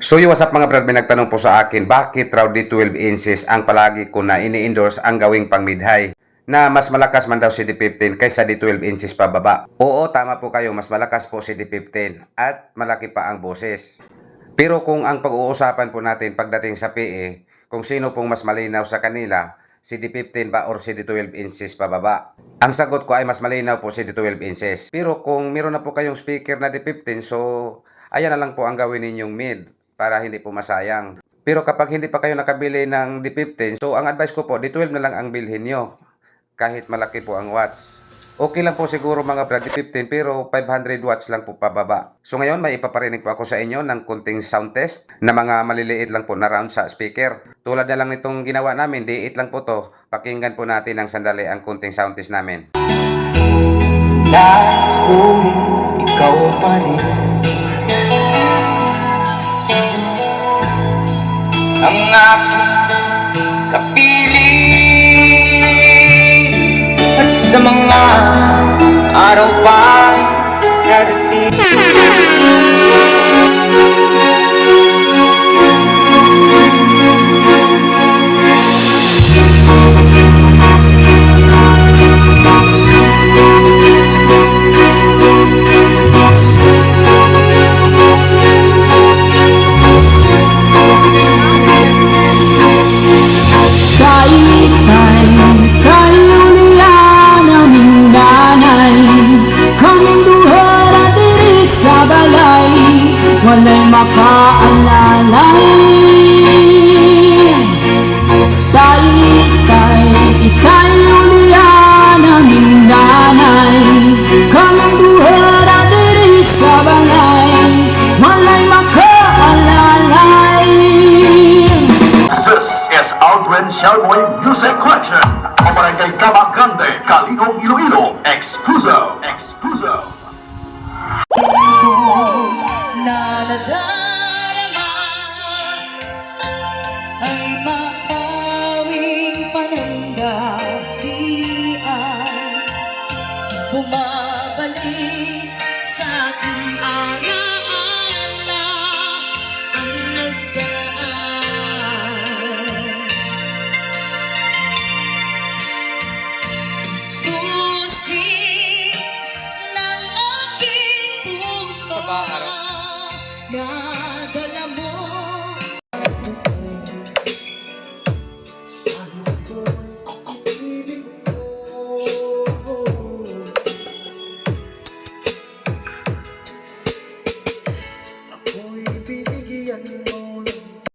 So what's up mga brad, may nagtanong po sa akin, bakit raw di 12 inches ang palagi ko na ini-endorse ang gawing pang mid-high? Na mas malakas man daw si D15 kaysa di 12 inches pababa. Oo, tama po kayo, mas malakas po si D15 at malaki pa ang boses. Pero kung ang pag-uusapan po natin pagdating sa PE, kung sino pong mas malinaw sa kanila, si D15 ba or si D12 inches pababa? Ang sagot ko ay mas malinaw po si D12 inches. Pero kung meron na po kayong speaker na D15, so ayan na lang po ang gawin ninyong mid para hindi po masayang. Pero kapag hindi pa kayo nakabili ng D15, so ang advice ko po, D12 na lang ang bilhin nyo. Kahit malaki po ang watts. Okay lang po siguro mga brad, D15 pero 500 watts lang po pababa. So ngayon may ipaparinig po ako sa inyo ng kunting sound test na mga maliliit lang po na round sa speaker. Tulad na lang nitong ginawa namin, D8 lang po to. Pakinggan po natin ng sandali ang kunting sound test namin. Nais ko ikaw pa rin ang aking kapiling, at sa mga araw pa darating walay makaalalay. Tay-tay, ikay ulian ang nanay, kaming buhera diri sa balay, walay makaalalay. This is Aldrin Shalmoy Music Collection. O Barangay Camacante, Calino, Iloilo. Exclusive. na